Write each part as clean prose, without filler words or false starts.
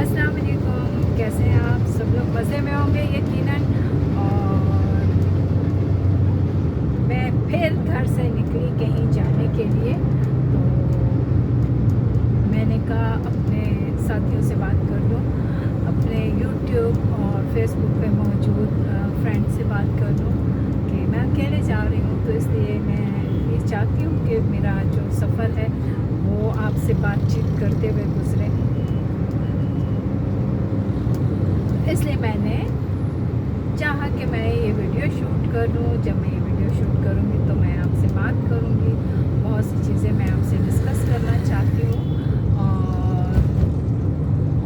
अस्सलाम वालेकुम, कैसे हैं आप सब लोग? मज़े में होंगे यकीनन। और मैं फिर घर से निकली कहीं जाने के लिए, तो मैंने कहा अपने साथियों से बात कर लूँ, अपने यूट्यूब और फेसबुक पे मौजूद फ्रेंड से बात कर लूँ कि मैं अकेले जा रही हूँ। तो इसलिए मैं ये चाहती हूँ कि मेरा जो सफ़र है वो आपसे बातचीत करते हुए गुजरे। इसलिए मैंने चाहा कि मैं ये वीडियो शूट कर लूँ। जब मैं ये वीडियो शूट करूँगी तो मैं आपसे बात करूँगी, बहुत सी चीज़ें मैं आपसे डिस्कस करना चाहती हूँ। और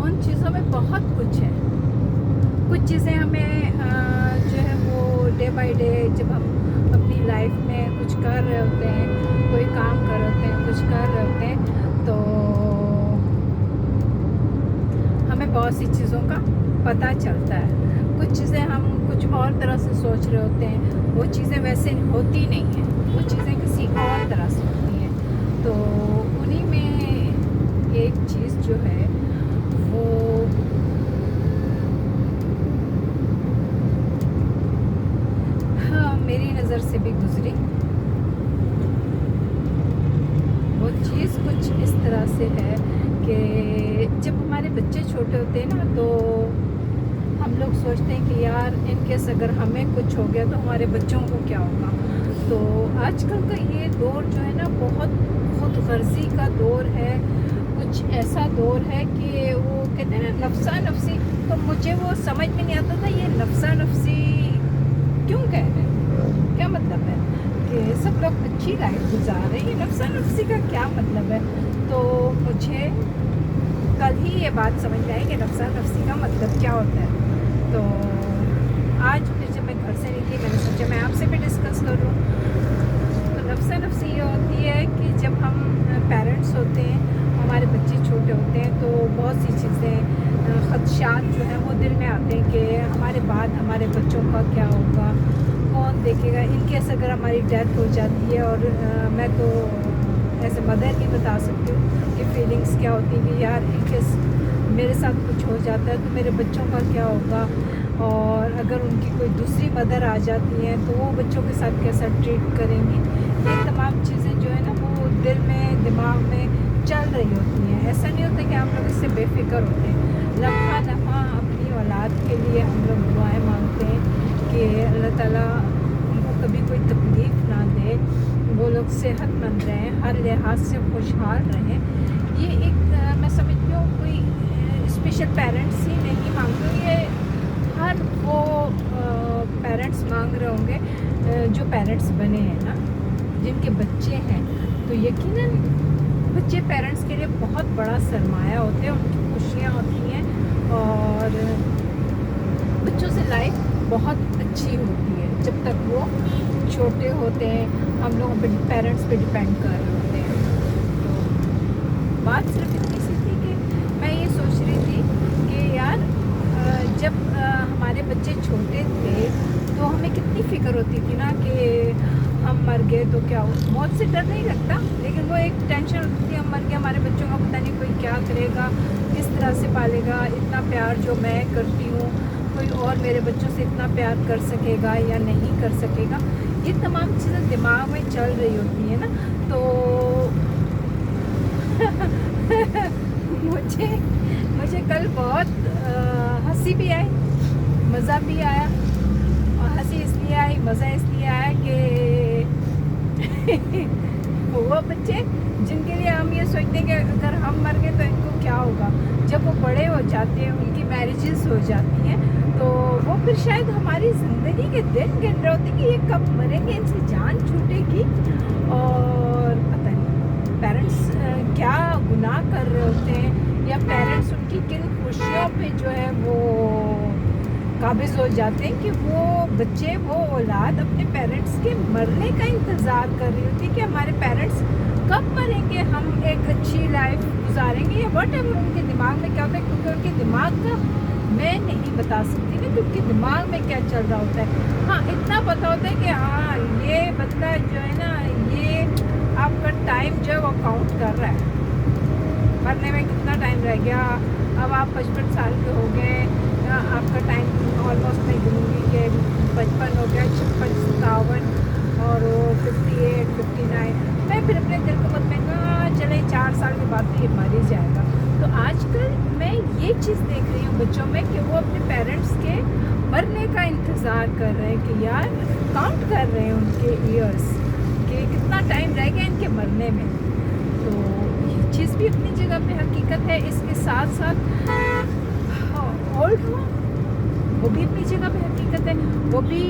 उन चीज़ों में बहुत कुछ है। कुछ चीज़ें हमें जो है वो डे बाय डे जब हम अपनी लाइफ में कुछ कर रहे होते हैं, कोई काम कर रहे होते हैं, कुछ कर रहे होते हैं, तो हमें बहुत सी चीज़ों का पता चलता है। कुछ चीज़ें हम कुछ और तरह से सोच रहे होते हैं, वो चीज़ें वैसे होती नहीं हैं, वो चीज़ें किसी और तरह से होती हैं। तो उन्हीं में एक चीज़ जो है वो हाँ मेरी नज़र से भी गुजरी। वो चीज़ कुछ इस तरह से है कि जब हमारे बच्चे छोटे होते हैं ना, तो हम लोग सोचते हैं कि यार इनकेस अगर हमें कुछ हो गया तो हमारे बच्चों को क्या होगा। तो आजकल का ये दौर जो है ना, बहुत खुद गर्जी का दौर है। कुछ ऐसा दौर है कि वो कहते हैं ना नफ्सा नफसी। तो मुझे वो समझ में नहीं आता था ये नफ्सा नफसी क्यों कह रहे हैं, क्या मतलब है कि सब लोग अच्छी लाइफ गुजार रहे हैं, ये नफ्सा नफसी का क्या मतलब है। तो मुझे कल ही ये बात समझ में आई कि नफ्सा नफसी का मतलब क्या होता है। तो आज फिर जब मैं घर से निकली, मैंने सोचा मैं आपसे भी डिस्कस करूँ। तो नफ्सा नफसी ये होती है कि जब हम पेरेंट्स होते हैं, हमारे बच्चे छोटे होते हैं, तो बहुत सी चीज़ें खदशात जो हैं वो दिल में आते हैं कि हमारे बाद हमारे बच्चों का क्या होगा, कौन देखेगा। इनकेस अगर हमारी डेथ हो जाती है, और मैं तो ऐसे मदर ही बता सकती हूँ कि फीलिंग्स क्या होती है कि यार इनकेस मेरे साथ कुछ हो जाता है तो मेरे बच्चों का क्या होगा। और अगर उनकी कोई दूसरी मदर आ जाती हैं तो वो बच्चों के साथ कैसा ट्रीट करेंगी। ये तमाम चीज़ें जो है ना वो दिल में दिमाग में चल रही होती हैं। ऐसा नहीं होता कि आप लोग इससे बेफिक्र होते हैं। लम्हा लम्हा अपनी औलाद के लिए हम लोग दुआएं मांगते हैं कि अल्लाह ताला उनको कभी कोई तकलीफ़ ना दे, वो लोग सेहतमंद रहें, हर लिहाज से खुशहाल रहें। ये एक मैं समझती हूँ कोई स्पेशल पेरेंट्स ही नहीं मांगते, ये हर वो पेरेंट्स मांग रहे होंगे जो पेरेंट्स बने हैं ना, जिनके बच्चे हैं। तो यकीनन बच्चे पेरेंट्स के लिए बहुत बड़ा सरमाया होते हैं, उनकी खुशियाँ होती हैं, और बच्चों से लाइफ बहुत अच्छी होती है जब तक वो छोटे होते हैं, हम लोग पेरेंट्स पे डिपेंड कर रहे होते हैं। तो बात सिर्फ इतनी सी थी कि मैं ये सोच रही थी कि यार जब हमारे बच्चे छोटे थे तो हमें कितनी फ़िक्र होती थी ना कि हम मर गए तो क्या हो। मौत से डर नहीं लगता, लेकिन वो एक टेंशन होती थी हम मर गए, हमारे बच्चों का पता नहीं कोई क्या करेगा, किस तरह से पालेगा। इतना प्यार जो मैं करती हूँ कोई और मेरे बच्चों से इतना प्यार कर सकेगा या नहीं कर सकेगा। ये तमाम चीज़ें दिमाग में चल रही होती है ना। तो मुझे कल बहुत हंसी भी आई, मज़ा भी आया। और हंसी इसलिए आई, मज़ा इसलिए आया कि वो बच्चे जिनके लिए हम ये सोचते हैं कि अगर हम मर गए तो इनको क्या होगा, जब वो बड़े हो जाते हैं, उनकी मैरिजेस हो जाती हैं, तो वो फिर शायद हमारी ज़िंदगी के दिन गिन रहे होते हैं कि ये कब मरेंगे, इनसे जान छूटेगी। और पता नहीं पेरेंट्स क्या गुनाह कर रहे होते हैं, या पेरेंट्स उनकी किन खुशियों पे जो है वो काबिज़ हो जाते हैं कि वो बच्चे, वो औलाद अपने पेरेंट्स के मरने का इंतज़ार कर रही होती है कि हमारे पेरेंट्स कब मरेंगे, हम एक अच्छी लाइफ गुजारेंगे, या वट एवर उनके दिमाग में क्या होता है। क्योंकि उनके दिमाग का मैं नहीं बता सकती ना कि उनके दिमाग में क्या चल रहा होता है। हाँ इतना पता होता है कि हाँ ये बंदा जो है ना, ये आपका टाइम जो है वो काउंट कर रहा है। मरने में कितना टाइम रह गया, अब आप 55 साल के हो गए, आपका टाइम ऑलमोस्ट मैं गिनूँगी कि 55 हो गया, 56, 57 और वो 58, 59। मैं फिर अपने दिल को मत में कहा चले 4 साल के बाद तो ये मर ही जाएगा। तो आजकल मैं ये चीज़ देख रही हूँ बच्चों में कि वो अपने पेरेंट्स के मरने का इंतज़ार कर रहे हैं कि यार काउंट कर रहे हैं उनके ईयर्स कि कितना टाइम रह गया इनके मरने में। तो ये चीज़ भी अपनी जगह पे हकीकत है। इसके साथ साथ ओल्ड हो वो भी अपनी जगह पे हकीकत है। वो भी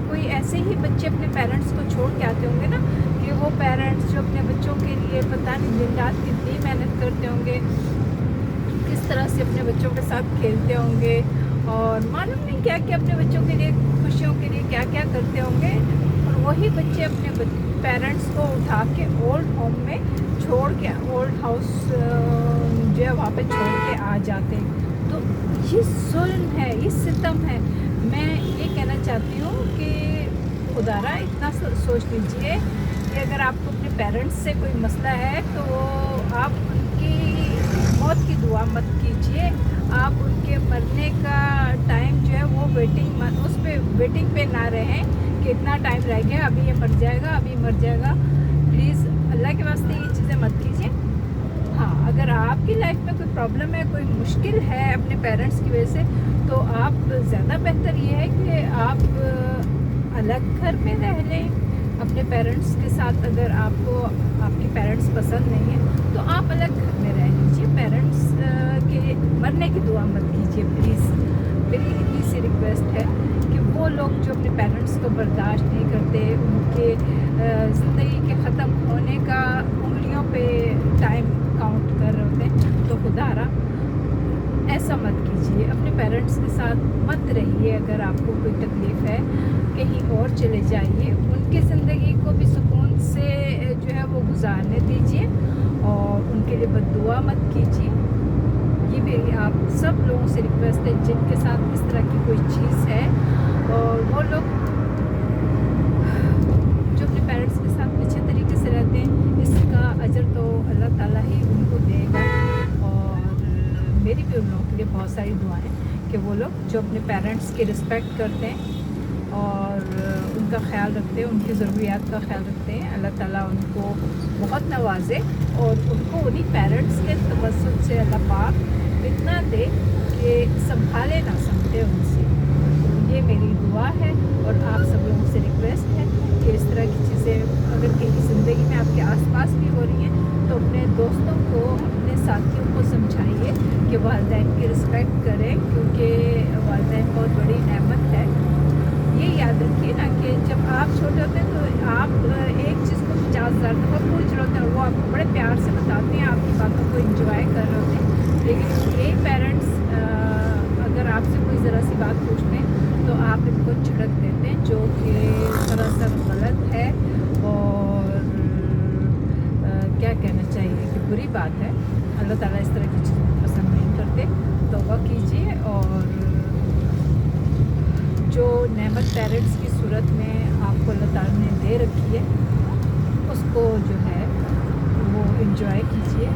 कोई ऐसे ही बच्चे अपने पेरेंट्स को छोड़ के आते होंगे ना कि वो पेरेंट्स जो अपने बच्चों के लिए पता नहीं दिन रात कितनी मेहनत करते होंगे, किस तरह से अपने बच्चों के साथ खेलते होंगे और मालूम नहीं क्या क्या अपने बच्चों के लिए खुशियों के लिए क्या क्या करते होंगे। और वही बच्चे अपने पेरेंट्स को उठा के ओल्ड होम में छोड़ के, ओल्ड हाउस जो है वहाँ पे छोड़ के आ जाते हैं। तो ये जुल्म है, ये सितम है। मैं ये कहना चाहती हूँ कि खुदारा इतना सोच लीजिए कि अगर आपको अपने पेरेंट्स से कोई मसला है तो आप उनकी मौत की दुआ मत कीजिए। आप उनके मरने का टाइम जो है वो उस पे वेटिंग पे ना रहें कि इतना टाइम रह गया, अभी ये मर जाएगा, अभी मर जाएगा। प्लीज़ अल्लाह के वास्ते ये चीज़ें मत कीजिए। हाँ, अगर आपकी लाइफ में कोई प्रॉब्लम है, कोई मुश्किल है अपने पेरेंट्स की वजह से, तो आप ज़्यादा बेहतर ये है कि आप अलग घर में रह लें अपने पेरेंट्स के साथ। अगर आपको आपके पेरेंट्स पसंद नहीं है तो आप अलग घर में रह लीजिए। पेरेंट्स के मरने की दुआ मत कीजिए प्लीज़। मेरी इतनी सी रिक्वेस्ट है कि वो लोग जो अपने पेरेंट्स को बर्दाश्त नहीं करते, उनके ज़िंदगी के ख़त्म होने का उंगलियों पे टाइम काउंट कर रहे होते हैं, तो खुदारा ऐसा मत कीजिए। अपने पेरेंट्स के साथ मत रहिए। अगर आपको कोई तकलीफ़ है कहीं और चले जाइए, उनकी ज़िंदगी को भी सुकून से जो है वो गुजारने दीजिए और उनके लिए बद्दुआ मत कीजिए। ये मेरी आप सब लोगों से रिक्वेस्ट है जिनके साथ इस तरह की कोई चीज़ है और वो लोग जो अपने पेरेंट्स के साथ अच्छे तरीके से रहते हैं, इसका अजर तो अल्लाह ताला ही उनको देगा। और मेरी भी उन लोगों के लिए बहुत सारी दुआएं कि वो लोग जो अपने पेरेंट्स की रिस्पेक्ट करते हैं और उनका ख्याल रखते हैं, उनकी ज़रूरियात का ख्याल रखते हैं, अल्लाह ताला उनको बहुत नवाजे और उनको उन्हीं पेरेंट्स के तवस्सुल से अल्लाह पाक इतना दे कि संभाले ना सकते उनसे। तो ये मेरी दुआ है और आप सब लोगों से रिक्वेस्ट है कि इस तरह की चीज़ें अगर कहीं ज़िंदगी में आपके आसपास भी हो रही हैं तो अपने दोस्तों को, अपने साथियों को समझाइए कि वालिदैन की रिस्पेक्ट करें, क्योंकि वालिदैन बहुत बड़ी नेमत है। ये याद रखिए ना कि जब आप छोटे होते हैं तो आप एक चीज़ को 50,000 दफ़ा पूछ रहे होते हैं और वो आपको बड़े प्यार से बताते हैं, आपकी बातों को एंजॉय कर रहे होते हैं। लेकिन ये पेरेंट्स अगर आपसे कोई ज़रा सी बात पूछते हैं तो आप इनको झिड़क देते हैं, जो कि सरासर गलत है और क्या कहना चाहिए कि बुरी बात है। अल्लाह ताला इस तरह की चीज़ें पसंद नहीं करते। तौबा कीजिए और जो नेमत पेरेंट्स की सूरत में आपको अल्लाह ताला ने दे रखी है उसको जो है वो एंजॉय कीजिए।